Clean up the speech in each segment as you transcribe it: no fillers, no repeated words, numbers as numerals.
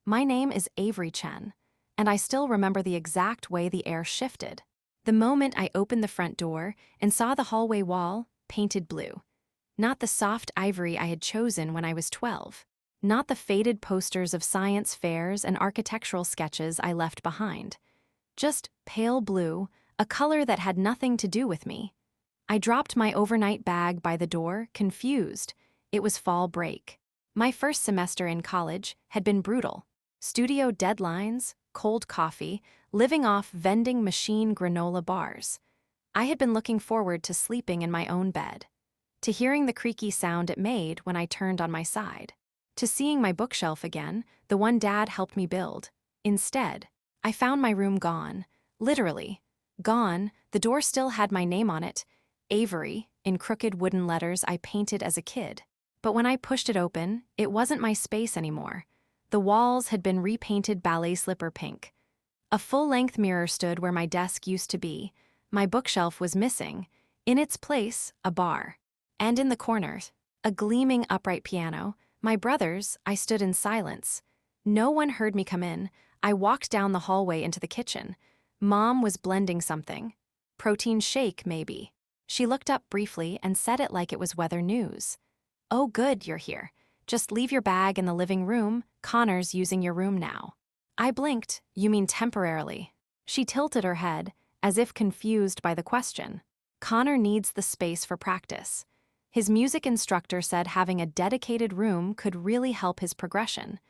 My name is Avery Chen, and I still remember the exact way the air shifted. The moment I opened the front door and saw the hallway wall painted blue. Not the soft ivory I had chosen when I was 12. Not the faded posters of science fairs and architectural sketches I left behind. Just pale blue, a color that had nothing to do with me. I dropped my overnight bag by the door, confused. It was fall break. My first semester in college had been brutal. Studio deadlines, cold coffee, living off vending machine granola bars. I had been looking forward to sleeping in my own bed, to hearing the creaky sound it made when I turned on my side, to seeing my bookshelf again, the one Dad helped me build. Instead, I found my room gone. Literally. Gone. The door still had my name on it, Avery, in crooked wooden letters I painted as a kid. But when I pushed it open, it wasn't my space anymore. The walls had been repainted ballet slipper pink. A full-length mirror stood where my desk used to be. My bookshelf was missing. In its place, a bar. And in the corners, a gleaming upright piano. My brother's, I stood in silence. No one heard me come in. I walked down the hallway into the kitchen. Mom was blending something. Protein shake, maybe. She looked up briefly and said it like it was weather news. "Oh, good, you're here. Just leave your bag in the living room. Connor's using your room now." I blinked. "You mean temporarily?" She tilted her head, as if confused by the question. "Connor needs the space for practice. His music instructor said having a dedicated room could really help his progression.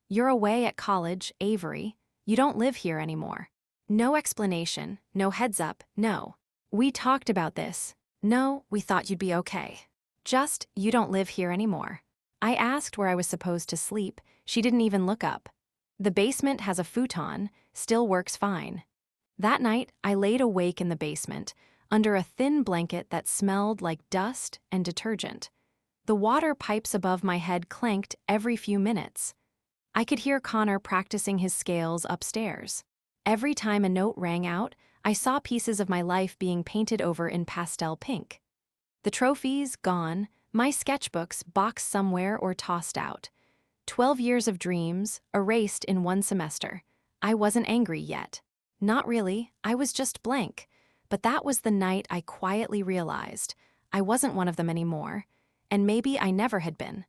You're away at college, Avery. You don't live here anymore." No explanation, no heads up, no. "We talked about this. No, we thought you'd be okay. Just, you don't live here anymore." I asked where I was supposed to sleep. She didn't even look up. "The basement has a futon, still works fine." That night, I laid awake in the basement, under a thin blanket that smelled like dust and detergent. The water pipes above my head clanked every few minutes. I could hear Connor practicing his scales upstairs. Every time a note rang out, I saw pieces of my life being painted over in pastel pink. The trophies, gone, my sketchbooks boxed somewhere or tossed out. 12 years of dreams, erased in one semester. I wasn't angry yet. Not really, I was just blank. But that was the night I quietly realized I wasn't one of them anymore, and maybe I never had been.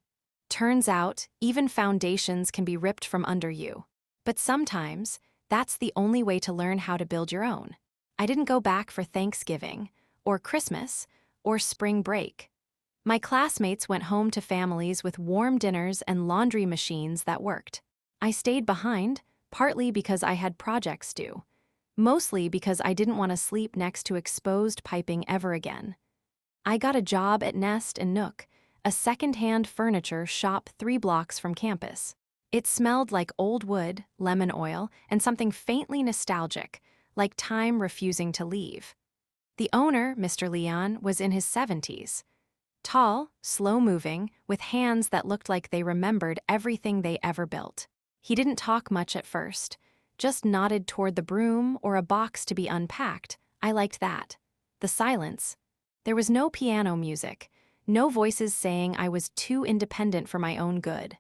Turns out, even foundations can be ripped from under you. But sometimes, that's the only way to learn how to build your own. I didn't go back for Thanksgiving, or Christmas, or spring break. My classmates went home to families with warm dinners and laundry machines that worked. I stayed behind, partly because I had projects due, mostly because I didn't want to sleep next to exposed piping ever again. I got a job at Nest and Nook, a second-hand furniture shop 3 blocks from campus. It smelled like old wood, lemon oil, and something faintly nostalgic, like time refusing to leave. The owner, Mr. Leon, was in his 70s. Tall, slow-moving, with hands that looked like they remembered everything they ever built. He didn't talk much at first, just nodded toward the broom or a box to be unpacked. I liked that. The silence. There was no piano music, no voices saying I was too independent for my own good.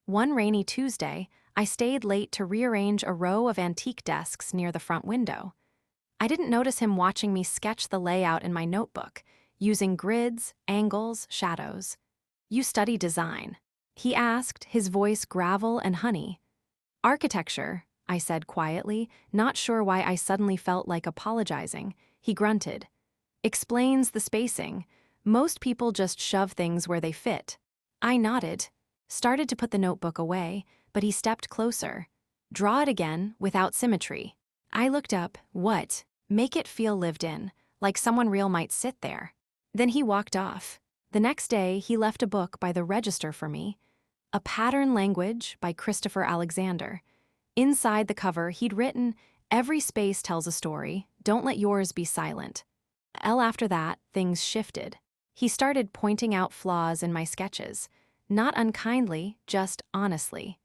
One rainy Tuesday, I stayed late to rearrange a row of antique desks near the front window. I didn't notice him watching me sketch the layout in my notebook, using grids, angles, shadows. "You study design?" he asked, his voice gravel and honey. "Architecture," I said quietly, not sure why I suddenly felt like apologizing. He grunted. "Explains the spacing. Most people just shove things where they fit." I nodded, started to put the notebook away, but he stepped closer. "Draw it again, without symmetry." I looked up. "What?" "Make it feel lived in, like someone real might sit there." Then he walked off. The next day, he left a book by the register for me, A Pattern Language by Christopher Alexander. Inside the cover, he'd written, "Every space tells a story, don't let yours be silent." After that, things shifted. He started pointing out flaws in my sketches, not unkindly, just honestly.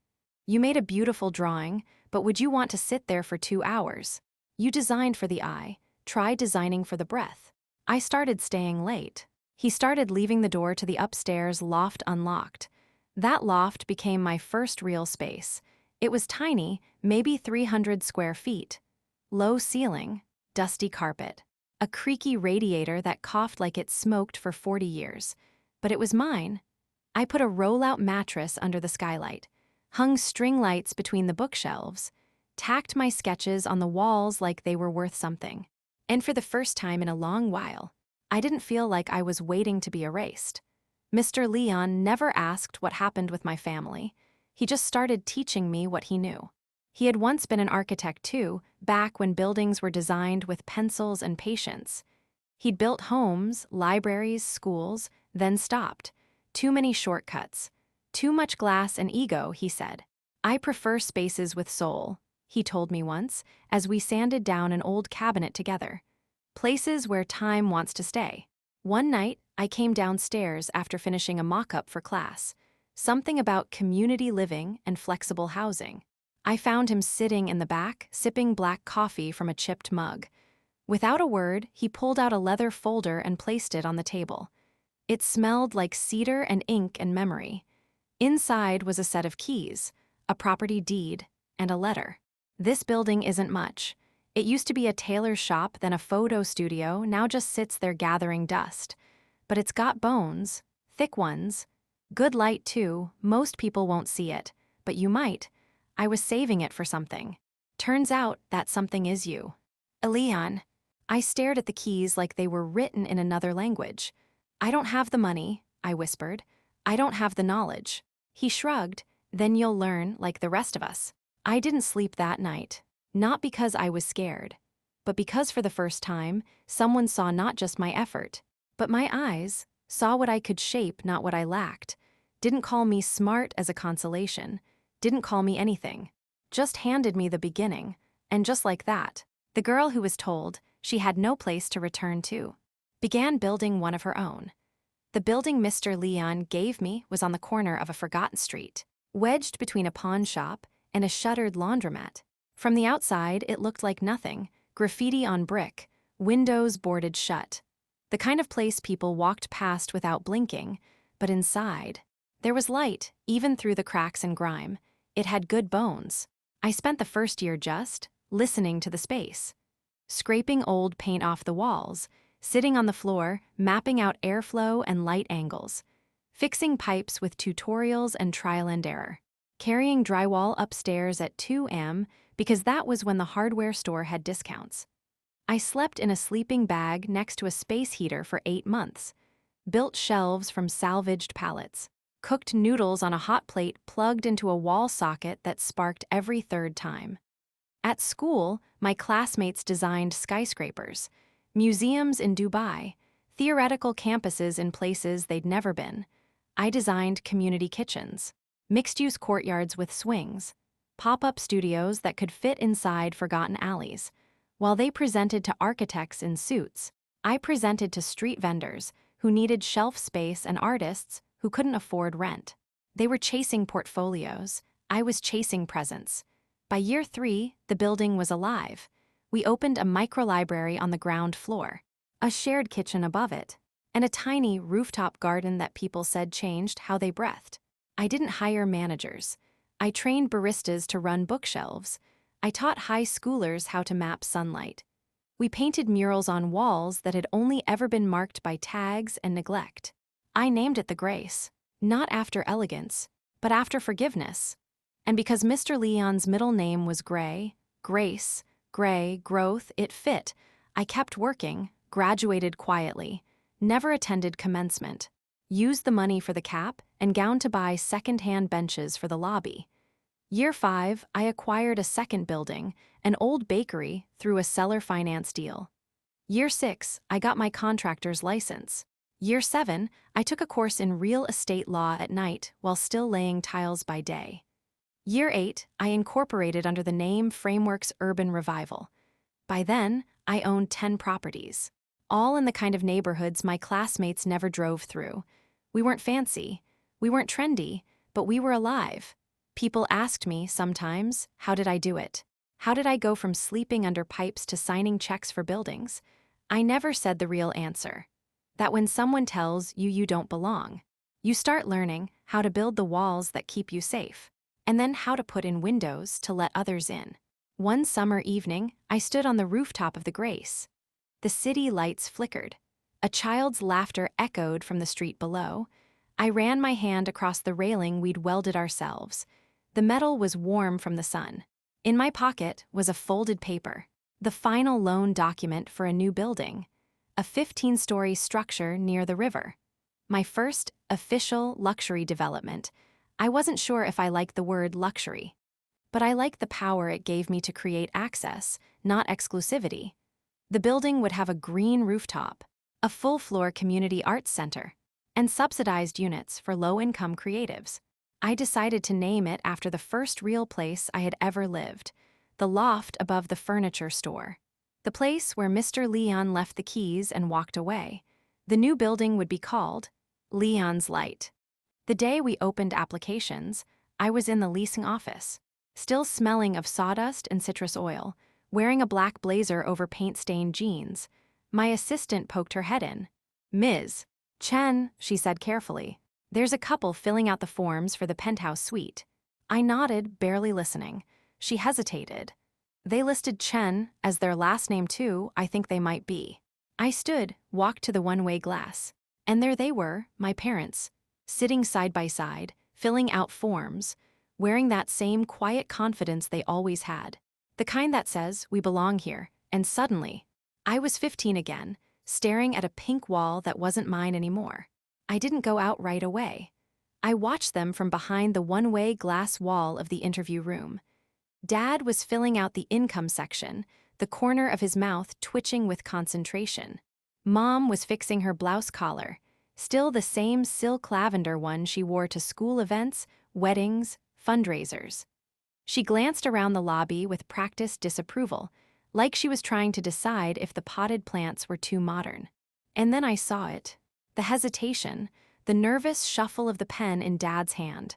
"You made a beautiful drawing, but would you want to sit there for 2 hours? You designed for the eye, try designing for the breath." I started staying late. He started leaving the door to the upstairs loft unlocked. That loft became my first real space. It was tiny, maybe 300 square feet. Low ceiling, dusty carpet. A creaky radiator that coughed like it smoked for 40 years. But it was mine. I put a roll-out mattress under the skylight, hung string lights between the bookshelves, tacked my sketches on the walls like they were worth something. And for the first time in a long while, I didn't feel like I was waiting to be erased. Mr. Leon never asked what happened with my family. He just started teaching me what he knew. He had once been an architect too, back when buildings were designed with pencils and patience. He'd built homes, libraries, schools, then stopped. Too many shortcuts. Too much glass and ego, he said. I prefer spaces with soul, he told me once, as we sanded down an old cabinet together. Places where time wants to stay. One night, I came downstairs after finishing a mock-up for class. Something about community living and flexible housing. I found him sitting in the back, sipping black coffee from a chipped mug. Without a word, he pulled out a leather folder and placed it on the table. It smelled like cedar and ink and memory. Inside was a set of keys, a property deed, and a letter. This building isn't much. It used to be a tailor's shop, then a photo studio, now just sits there gathering dust. But it's got bones, thick ones. Good light too, most people won't see it, but you might. I was saving it for something. Turns out that something is you. Leon. I stared at the keys like they were written in another language. I don't have the money, I whispered. I don't have the knowledge. He shrugged. Then you'll learn like the rest of us. I didn't sleep that night. Not because I was scared, but because for the first time, someone saw not just my effort, but my eyes, saw what I could shape, not what I lacked. Didn't call me smart as a consolation. Didn't call me anything. Just handed me the beginning. And just like that, the girl who was told she had no place to return to began building one of her own. The building Mr. Leon gave me was on the corner of a forgotten street, wedged between a pawn shop and a shuttered laundromat. From the outside, it looked like nothing, graffiti on brick, windows boarded shut. The kind of place people walked past without blinking, but inside, there was light, even through the cracks and grime. It had good bones. I spent the first year just listening to the space, scraping old paint off the walls, sitting on the floor, mapping out airflow and light angles, fixing pipes with tutorials and trial and error, carrying drywall upstairs at 2 a.m. because that was when the hardware store had discounts. I slept in a sleeping bag next to a space heater for 8 months, built shelves from salvaged pallets, cooked noodles on a hot plate plugged into a wall socket that sparked every third time. At school, my classmates designed skyscrapers, museums in Dubai, theoretical campuses in places they'd never been. I designed community kitchens, mixed-use courtyards with swings, pop-up studios that could fit inside forgotten alleys. While they presented to architects in suits, I presented to street vendors who needed shelf space and artists who couldn't afford rent. They were chasing portfolios. I was chasing presence. By year 3, the building was alive. We opened a microlibrary on the ground floor, a shared kitchen above it, and a tiny rooftop garden that people said changed how they breathed. I didn't hire managers. I trained baristas to run bookshelves. I taught high schoolers how to map sunlight. We painted murals on walls that had only ever been marked by tags and neglect. I named it the Grace, not after elegance, but after forgiveness. And because Mr. Leon's middle name was Gray, Grace, Gray, Growth, it fit. I kept working, graduated quietly, never attended commencement, used the money for the cap and gown to buy second-hand benches for the lobby. Year 5, I acquired a second building, an old bakery, through a seller finance deal. Year 6, I got my contractor's license. Year 7, I took a course in real estate law at night while still laying tiles by day. Year 8, I incorporated under the name Frameworks Urban Revival. By then, I owned 10 properties, all in the kind of neighborhoods my classmates never drove through. We weren't fancy, we weren't trendy, but we were alive. People asked me sometimes, how did I do it? How did I go from sleeping under pipes to signing checks for buildings? I never said the real answer. That when someone tells you you don't belong, you start learning how to build the walls that keep you safe. and then how to put in windows to let others in. One summer evening, I stood on the rooftop of the Grace. The city lights flickered. A child's laughter echoed from the street below. I ran my hand across the railing we'd welded ourselves. The metal was warm from the sun. In my pocket was a folded paper, the final loan document for a new building, a 15-story structure near the river. My first official luxury development. I wasn't sure if I liked the word luxury, but I liked the power it gave me to create access, not exclusivity. The building would have a green rooftop, a full-floor community arts center, and subsidized units for low-income creatives. I decided to name it after the first real place I had ever lived, the loft above the furniture store. The place where Mr. Leon left the keys and walked away. The new building would be called Leon's Light. The day we opened applications, I was in the leasing office, still smelling of sawdust and citrus oil, wearing a black blazer over paint-stained jeans. My assistant poked her head in. "Ms. Chen," she said carefully, "there's a couple filling out the forms for the penthouse suite." I nodded, barely listening. She hesitated. "They listed Chen as their last name too, I think they might be." I stood, walked to the one-way glass, and there they were, my parents, sitting side by side, filling out forms, wearing that same quiet confidence they always had. The kind that says, "We belong here," and suddenly, I was 15 again, staring at a pink wall that wasn't mine anymore. I didn't go out right away. I watched them from behind the one-way glass wall of the interview room. Dad was filling out the income section, the corner of his mouth twitching with concentration. Mom was fixing her blouse collar, still the same silk lavender one she wore to school events, weddings, fundraisers. She glanced around the lobby with practiced disapproval, like she was trying to decide if the potted plants were too modern. And then I saw it. The hesitation, the nervous shuffle of the pen in Dad's hand.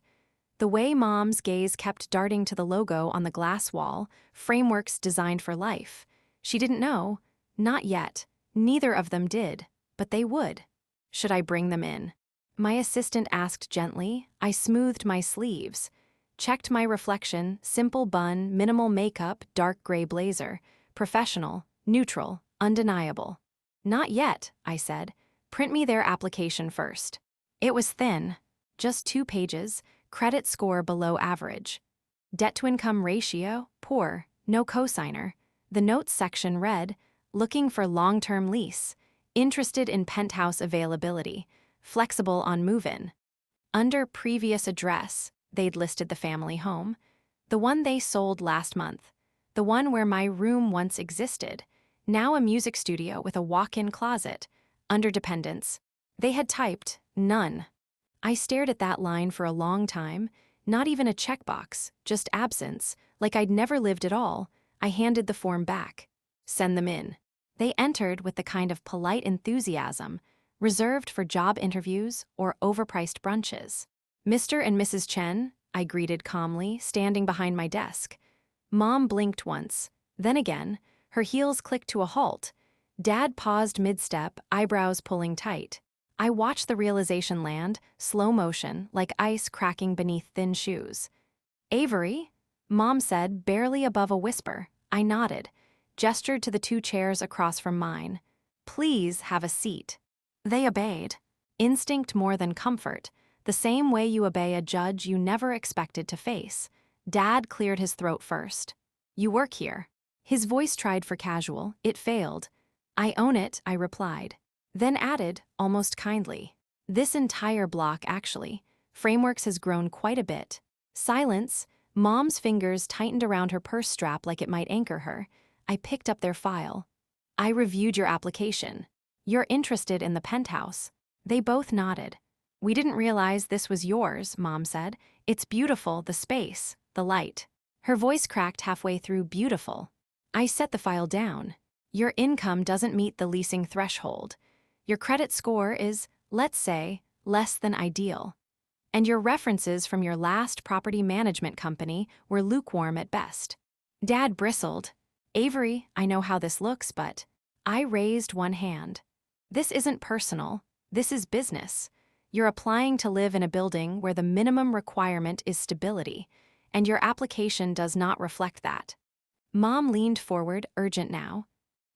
The way Mom's gaze kept darting to the logo on the glass wall, frameworks designed for life. She didn't know. Not yet. Neither of them did. But they would. Should I bring them in? My assistant asked gently. I smoothed my sleeves. Checked my reflection, simple bun, minimal makeup, dark gray blazer. Professional, neutral, undeniable. "Not yet," I said. "Print me their application first." It was thin. Just 2 pages, credit score below average. Debt-to-income ratio, poor, no cosigner. The notes section read, "Looking for long-term lease. Interested in penthouse availability. Flexible on move-in." Under previous address, they'd listed the family home. The one they sold last month. The one where my room once existed. Now a music studio with a walk-in closet. Under dependents. They had typed, "None." I stared at that line for a long time, not even a checkbox, just absence, like I'd never lived at all. I handed the form back. "Send them in." They entered with the kind of polite enthusiasm, reserved for job interviews or overpriced brunches. "Mr. and Mrs. Chen," I greeted calmly, standing behind my desk. Mom blinked once, then again, her heels clicked to a halt. Dad paused mid-step, eyebrows pulling tight. I watched the realization land, slow motion, like ice cracking beneath thin shoes. "Avery?" Mom said, barely above a whisper. I nodded, gestured to the 2 chairs across from mine. "Please have a seat." They obeyed. Instinct more than comfort, the same way you obey a judge you never expected to face. Dad cleared his throat first. "You work here." His voice tried for casual. It failed. "I own it," I replied. Then added, almost kindly, "This entire block, actually. Frameworks has grown quite a bit." Silence. Mom's fingers tightened around her purse strap like it might anchor her. I picked up their file. "I reviewed your application. You're interested in the penthouse." They both nodded. "We didn't realize this was yours," Mom said. "It's beautiful, the space, the light." Her voice cracked halfway through beautiful. I set the file down. "Your income doesn't meet the leasing threshold. Your credit score is, let's say, less than ideal. And your references from your last property management company were lukewarm at best." Dad bristled. "Avery, I know how this looks, but..." I raised one hand. "This isn't personal. This is business. You're applying to live in a building where the minimum requirement is stability. and your application does not reflect that." Mom leaned forward, urgent now.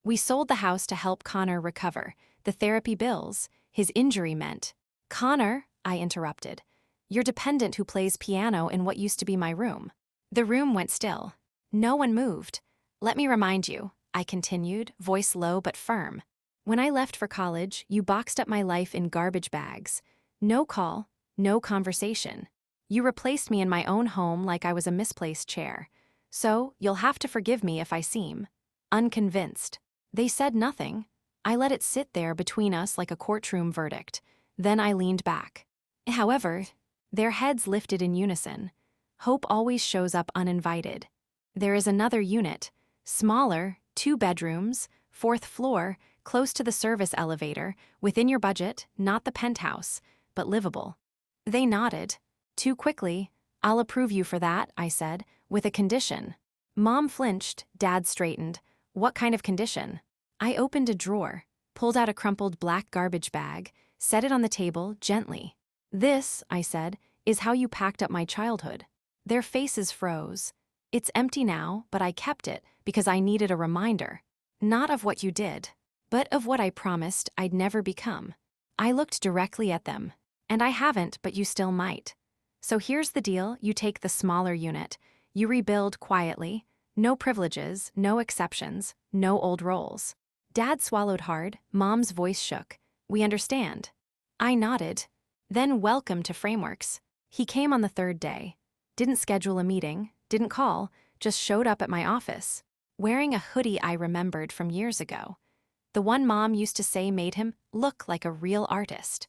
"We sold the house to help Connor recover. The therapy bills, his injury meant." "Connor," I interrupted. "Your dependent who plays piano in what used to be my room." The room went still. No one moved. "Let me remind you," I continued, voice low but firm. "When I left for college, you boxed up my life in garbage bags. No call, no conversation. You replaced me in my own home like I was a misplaced chair. So, you'll have to forgive me if I seem unconvinced." They said nothing. I let it sit there between us like a courtroom verdict. Then I leaned back. However, their heads lifted in unison. Hope always shows up uninvited. "There is another unit, smaller, 2 bedrooms, 4th floor, close to the service elevator, within your budget, not the penthouse, but livable." They nodded. "Too quickly. I'll approve you for that," I said, "with a condition." Mom flinched, Dad straightened. "What kind of condition?" I opened a drawer, pulled out a crumpled black garbage bag, set it on the table gently. "This," I said, "is how you packed up my childhood." Their faces froze. "It's empty now, but I kept it because I needed a reminder. Not of what you did, but of what I promised I'd never become." I looked directly at them. "And I haven't, but you still might. So here's the deal: you take the smaller unit. You rebuild quietly. No privileges, no exceptions, no old roles." Dad swallowed hard, Mom's voice shook. "We understand." I nodded. "Then welcome to Frameworks." He came on the 3rd day. Didn't schedule a meeting, didn't call, just showed up at my office, wearing a hoodie I remembered from years ago. The one Mom used to say made him look like a real artist.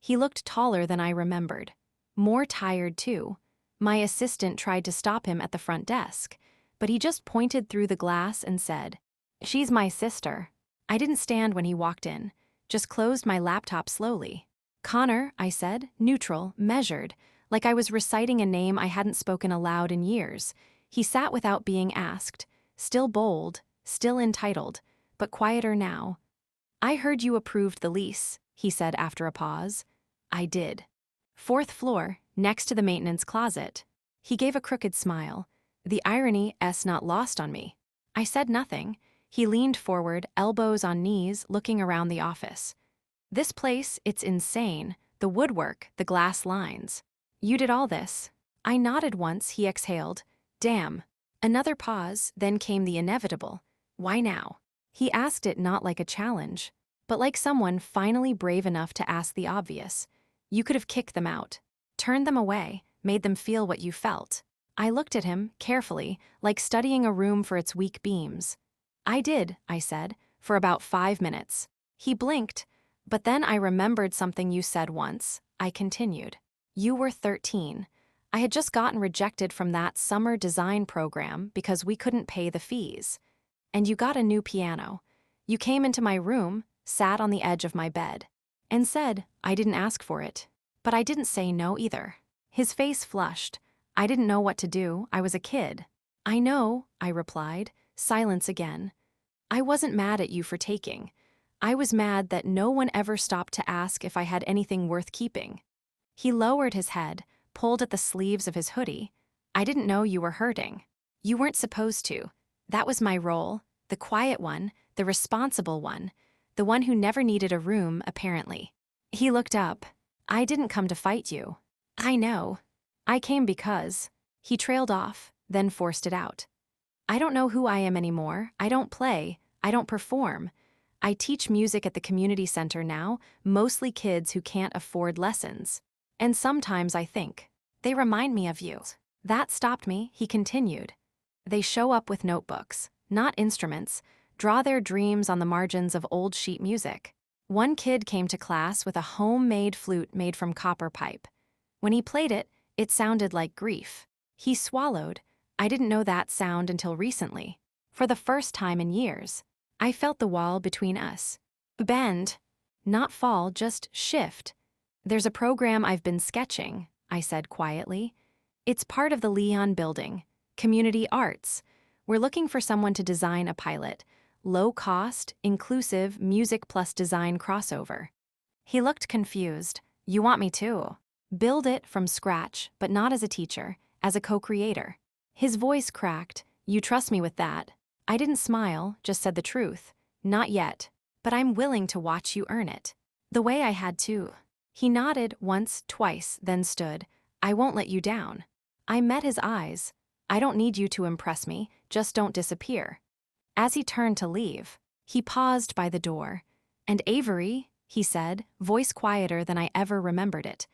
He looked taller than I remembered. More tired, too. My assistant tried to stop him at the front desk, but he just pointed through the glass and said, "She's my sister." I didn't stand when he walked in, just closed my laptop slowly. "Connor," I said, neutral, measured, like I was reciting a name I hadn't spoken aloud in years. He sat without being asked, still bold, still entitled, but quieter now. "I heard you approved the lease," he said after a pause. "I did. 4th floor, next to the maintenance closet." He gave a crooked smile. The irony not lost on me. I said nothing. He leaned forward, elbows on knees, looking around the office. "This place, it's insane. The woodwork, the glass lines. You did all this." I nodded once. He exhaled. "Damn." Another pause, then came the inevitable. "Why now?" He asked it not like a challenge, but like someone finally brave enough to ask the obvious. "You could have kicked them out, turned them away, made them feel what you felt." I looked at him, carefully, like studying a room for its weak beams. "I did," I said, "for about 5 minutes." He blinked, but then I remembered something you said once. I continued. "You were 13. I had just gotten rejected from that summer design program because we couldn't pay the fees. And you got a new piano. You came into my room, sat on the edge of my bed, and said I didn't ask for it. But I didn't say no either." His face flushed. "I didn't know what to do. I was a kid." "I know," I replied. Silence again. "I wasn't mad at you for taking. I was mad that no one ever stopped to ask if I had anything worth keeping." He lowered his head, pulled at the sleeves of his hoodie. "I didn't know you were hurting. You weren't supposed to. That was my role, the quiet one, the responsible one, the one who never needed a room, apparently." He looked up. "I didn't come to fight you." "I know. I came because." He trailed off, then forced it out. "I don't know who I am anymore. I don't play. I don't perform. I teach music at the community center now, mostly kids who can't afford lessons. And sometimes I think, they remind me of you." That stopped me, he continued. "They show up with notebooks, not instruments, draw their dreams on the margins of old sheet music. One kid came to class with a homemade flute made from copper pipe. When he played it, it sounded like grief. He swallowed. I didn't know that sound until recently. For the first time in years, I felt the wall between us bend. Not fall, just shift. There's a program I've been sketching," I said quietly. "It's part of the Leon building, community arts. We're looking for someone to design a pilot, low-cost, inclusive music plus design crossover." He looked confused. "You want me to build it from scratch, but not as a teacher, as a co-creator. His voice cracked. You trust me with that? I didn't smile, just said the truth. Not yet, but I'm willing to watch you earn it. The way I had to. He nodded once, twice, then stood. I won't let you down. I met his eyes. I don't need you to impress me, just don't disappear. As he turned to leave, he paused by the door. And Avery, he said, voice quieter than I ever remembered it.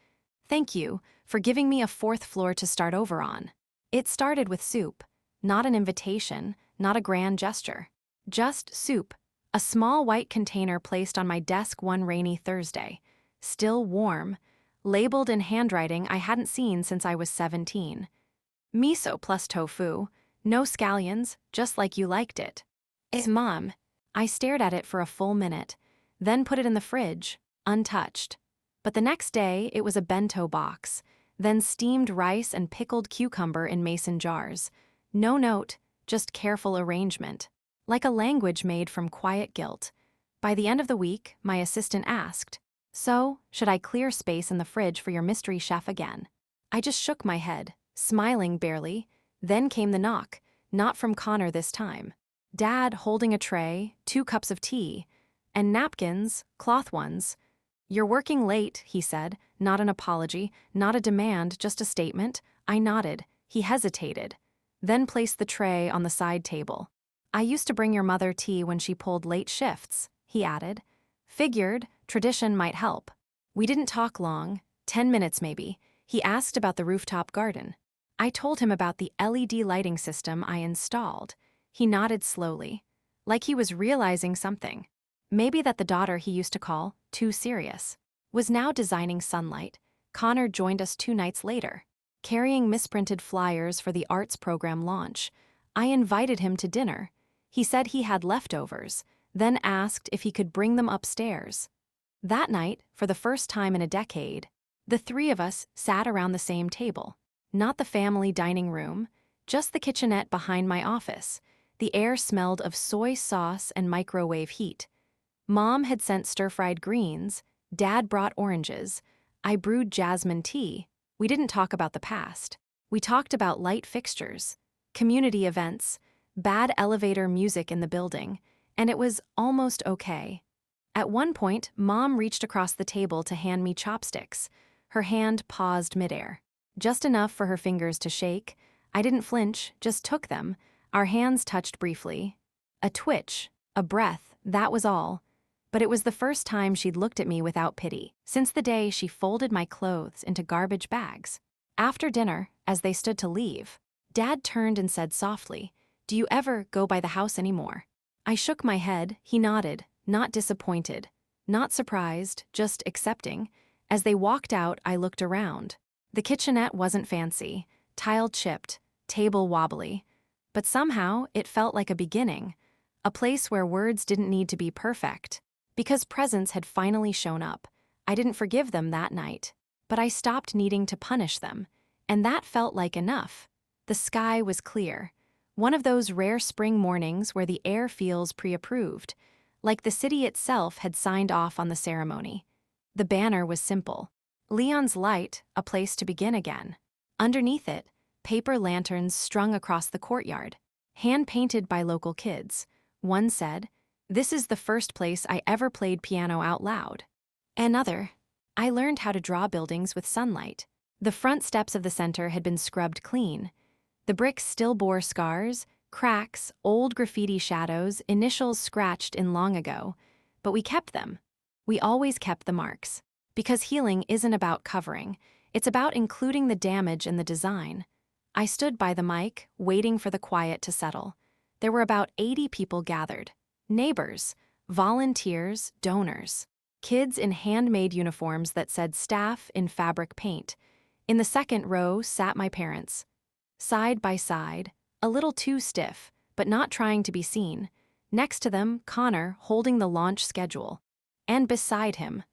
Thank you for giving me a fourth floor to start over on. It started with soup, not an invitation, not a grand gesture. Just soup, a small white container placed on my desk one rainy Thursday. Still warm, labeled in handwriting I hadn't seen since I was 17. Miso plus tofu, no scallions, just like you liked it. Mom. I stared at it for a full minute, then put it in the fridge, untouched. But the next day, it was a bento box, then steamed rice and pickled cucumber in mason jars. No note, just careful arrangement. Like a language made from quiet guilt. By the end of the week, my assistant asked, So, should I clear space in the fridge for your mystery chef again? I just shook my head, smiling barely. Then came the knock, not from Connor this time. Dad holding a tray, 2 cups of tea, and napkins, cloth ones. You're working late, he said, not an apology, not a demand, just a statement. I nodded. He hesitated, then placed the tray on the side table. I used to bring your mother tea when she pulled late shifts, he added. Figured tradition might help. We didn't talk long, 10 minutes maybe. He asked about the rooftop garden. I told him about the LED lighting system I installed. He nodded slowly, like he was realizing something. Maybe that the daughter he used to call too serious was now designing sunlight. Connor joined us 2 nights later, carrying misprinted flyers for the arts program launch. I invited him to dinner. He said he had leftovers, then asked if he could bring them upstairs. That night, for the first time in a decade, the 3 of us sat around the same table. Not the family dining room, just the kitchenette behind my office. The air smelled of soy sauce and microwave heat. Mom had sent stir-fried greens, Dad brought oranges. I brewed jasmine tea. We didn't talk about the past. We talked about light fixtures, community events, bad elevator music in the building, and it was almost okay. At one point, Mom reached across the table to hand me chopsticks. Her hand paused midair, just enough for her fingers to shake. I didn't flinch, just took them. Our hands touched briefly. A twitch, a breath, that was all. But it was the first time she'd looked at me without pity, since the day she folded my clothes into garbage bags. After dinner, as they stood to leave, Dad turned and said softly, Do you ever go by the house anymore? I shook my head. He nodded, not disappointed, not surprised, just accepting. As they walked out, I looked around. The kitchenette wasn't fancy, tile chipped, table wobbly. But somehow, it felt like a beginning, a place where words didn't need to be perfect. Because presents had finally shown up, I didn't forgive them that night, but I stopped needing to punish them, and that felt like enough. The sky was clear, one of those rare spring mornings where the air feels pre-approved, like the city itself had signed off on the ceremony. The banner was simple. Leon's Light, a place to begin again. Underneath it, paper lanterns strung across the courtyard, hand-painted by local kids. One said, This is the first place I ever played piano out loud. Another, I learned how to draw buildings with sunlight. The front steps of the center had been scrubbed clean. The bricks still bore scars, cracks, old graffiti shadows, initials scratched in long ago. But we kept them. We always kept the marks. Because healing isn't about covering. It's about including the damage in the design. I stood by the mic, waiting for the quiet to settle. There were about 80 people gathered. Neighbors, volunteers, donors. Kids in handmade uniforms that said staff in fabric paint. In the second row sat my parents. Side by side, a little too stiff, but not trying to be seen. Next to them, Connor holding the launch schedule. And beside him,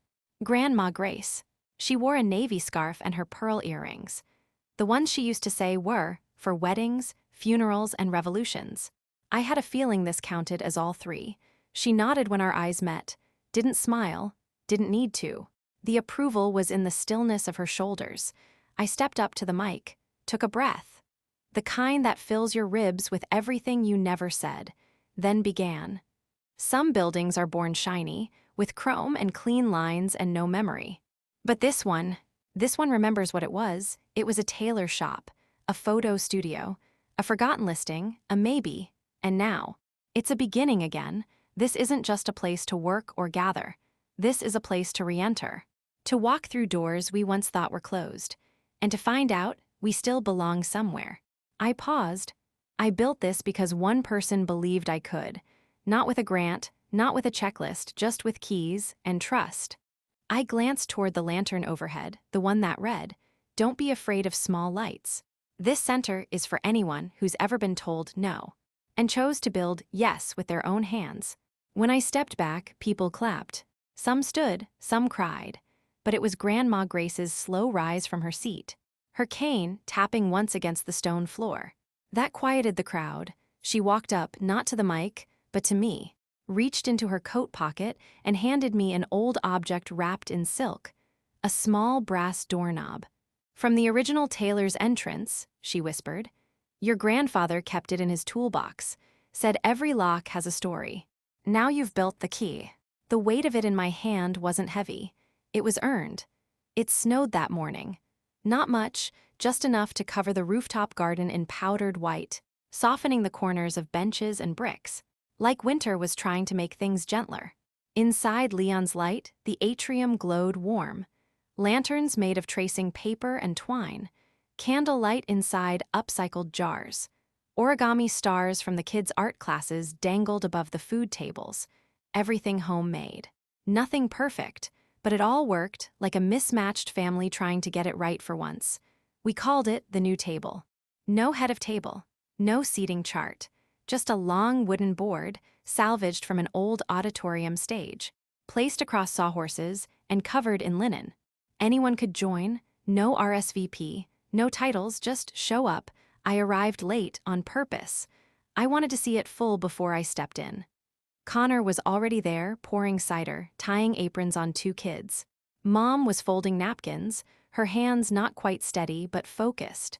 Grandma Grace. She wore a navy scarf and her pearl earrings. The ones she used to say were for weddings, funerals, and revolutions. I had a feeling this counted as all 3. She nodded when our eyes met, didn't smile, didn't need to. The approval was in the stillness of her shoulders. I stepped up to the mic. took a breath. The kind that fills your ribs with everything you never said, then began. Some buildings are born shiny, with chrome and clean lines and no memory. But this one remembers what it was. It was a tailor shop, a photo studio, a forgotten listing, a maybe, and now, it's a beginning again. This isn't just a place to work or gather. This is a place to re-enter. To walk through doors we once thought were closed, and to find out we still belong somewhere. I paused. I built this because one person believed I could. Not with a grant, not with a checklist, just with keys and trust. I glanced toward the lantern overhead, the one that read, "Don't be afraid of small lights. This center is for anyone who's ever been told no," and chose to build yes with their own hands. When I stepped back, people clapped. Some stood, some cried. But it was Grandma Grace's slow rise from her seat, her cane tapping once against the stone floor. That quieted the crowd. She walked up, not to the mic, but to me, reached into her coat pocket and handed me an old object wrapped in silk, a small brass doorknob. "From the original tailor's entrance," she whispered. "Your grandfather kept it in his toolbox, said every lock has a story. Now you've built the key." The weight of it in my hand wasn't heavy. It was earned. It snowed that morning. Not much, just enough to cover the rooftop garden in powdered white, softening the corners of benches and bricks, like winter was trying to make things gentler. Inside Leon's light, the atrium glowed warm. Lanterns made of tracing paper and twine, candlelight inside upcycled jars. Origami stars from the kids' art classes dangled above the food tables. Everything homemade. Nothing perfect, but it all worked, like a mismatched family trying to get it right for once. We called it the new table. No head of table, no seating chart, just a long wooden board salvaged from an old auditorium stage, placed across sawhorses and covered in linen. Anyone could join, no RSVP, no titles, just show up. I arrived late on purpose. I wanted to see it full before I stepped in. Connor was already there, pouring cider, tying aprons on 2 kids. Mom was folding napkins, her hands not quite steady but focused.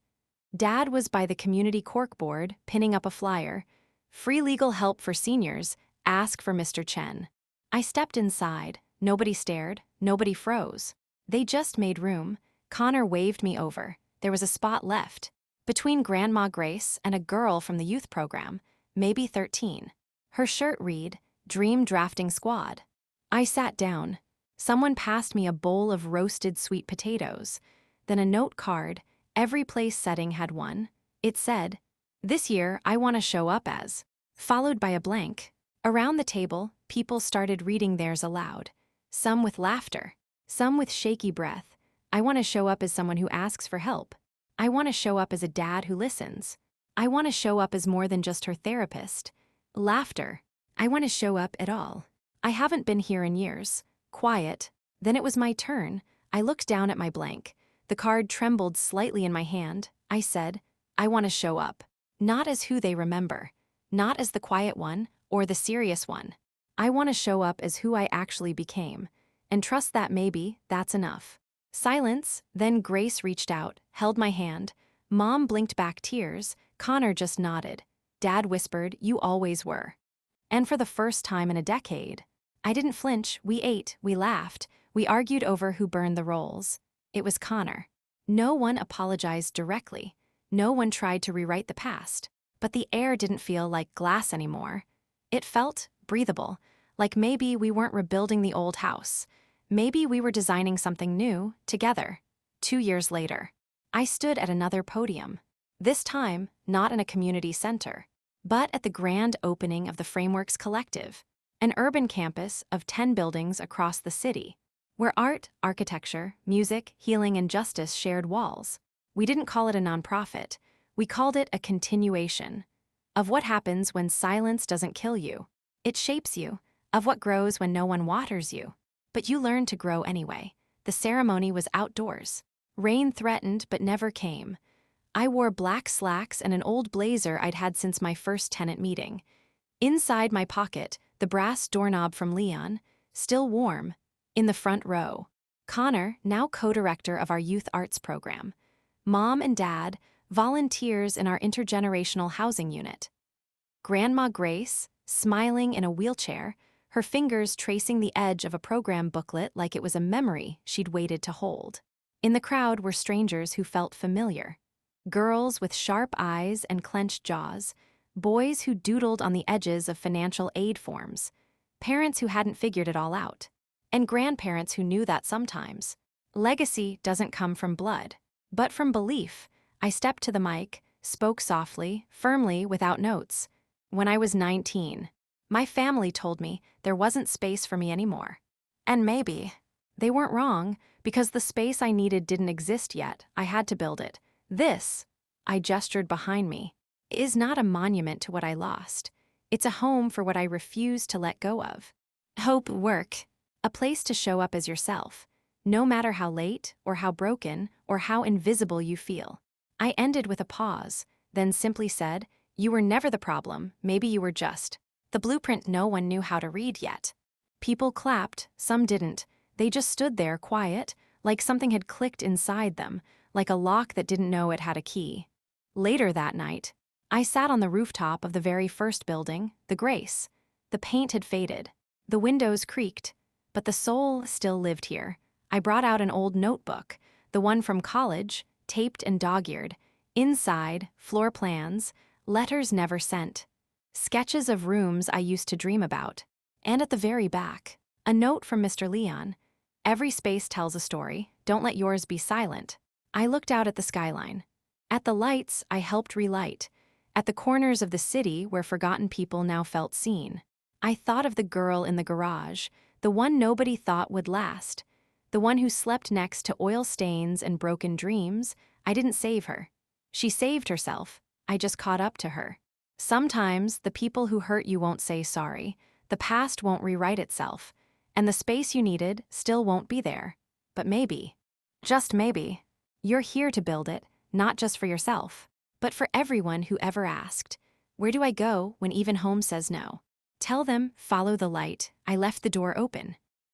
Dad was by the community corkboard, pinning up a flyer. "Free legal help for seniors, ask for Mr. Chen." I stepped inside. Nobody stared, nobody froze. They just made room. Connor waved me over. There was a spot left, between Grandma Grace and a girl from the youth program, maybe 13. Her shirt read, "Dream Drafting Squad." I sat down. Someone passed me a bowl of roasted sweet potatoes, then a note card. Every place setting had one. It said, "This year I want to show up as," followed by a blank. Around the table, people started reading theirs aloud, some with laughter, some with shaky breath. "I want to show up as someone who asks for help. I want to show up as a dad who listens. I want to show up as more than just her therapist." Laughter. "I want to show up at all. I haven't been here in years." Quiet. Then it was my turn. I looked down at my blank. The card trembled slightly in my hand. I said, "I want to show up." Not as who they remember. Not as the quiet one or the serious one. I want to show up as who I actually became. And trust that maybe that's enough. Silence. Then Grace reached out, held my hand. Mom blinked back tears. Connor just nodded. Dad whispered, "You always were." And for the first time in a decade, I didn't flinch. We ate, we laughed, we argued over who burned the rolls. It was Connor. No one apologized directly. No one tried to rewrite the past. But the air didn't feel like glass anymore. It felt breathable, like maybe we weren't rebuilding the old house. Maybe we were designing something new, together. 2 years later, I stood at another podium. This time, not in a community center, but at the grand opening of the Frameworks Collective, an urban campus of 10 buildings across the city, where art, architecture, music, healing, and justice shared walls. We didn't call it a nonprofit. We called it a continuation of what happens when silence doesn't kill you. It shapes you, of what grows when no one waters you. But you learn to grow anyway. The ceremony was outdoors. Rain threatened but never came. I wore black slacks and an old blazer I'd had since my first tenant meeting. Inside my pocket, the brass doorknob from Leon, still warm, in the front row. Connor, now co-director of our youth arts program. Mom and Dad, volunteers in our intergenerational housing unit. Grandma Grace, smiling in a wheelchair, her fingers tracing the edge of a program booklet like it was a memory she'd waited to hold. In the crowd were strangers who felt familiar. Girls with sharp eyes and clenched jaws, boys who doodled on the edges of financial aid forms, parents who hadn't figured it all out, and grandparents who knew that sometimes. Legacy doesn't come from blood, but from belief. I stepped to the mic, spoke softly, firmly, without notes. When I was 19, my family told me there wasn't space for me anymore. And maybe they weren't wrong, because the space I needed didn't exist yet. I had to build it. This, I gestured behind me, is not a monument to what I lost. It's a home for what I refuse to let go of. Hope work, a place to show up as yourself, no matter how late or how broken or how invisible you feel. I ended with a pause, then simply said, "You were never the problem, maybe you were just the blueprint no one knew how to read yet." People clapped, some didn't. They just stood there quiet, like something had clicked inside them, like a lock that didn't know it had a key. Later that night, I sat on the rooftop of the very first building, the Grace. The paint had faded. The windows creaked, but the soul still lived here. I brought out an old notebook, the one from college, taped and dog-eared. Inside, floor plans, letters never sent, sketches of rooms I used to dream about. And at the very back, a note from Mr. Leon. "Every space tells a story, don't let yours be silent." I looked out at the skyline. At the lights I helped relight, at the corners of the city where forgotten people now felt seen. I thought of the girl in the garage, the one nobody thought would last, the one who slept next to oil stains and broken dreams. I didn't save her. She saved herself. I just caught up to her. Sometimes the people who hurt you won't say sorry, the past won't rewrite itself, and the space you needed still won't be there. But maybe, just maybe, you're here to build it, not just for yourself, but for everyone who ever asked, "Where do I go when even home says no?" Tell them, follow the light. I left the door open.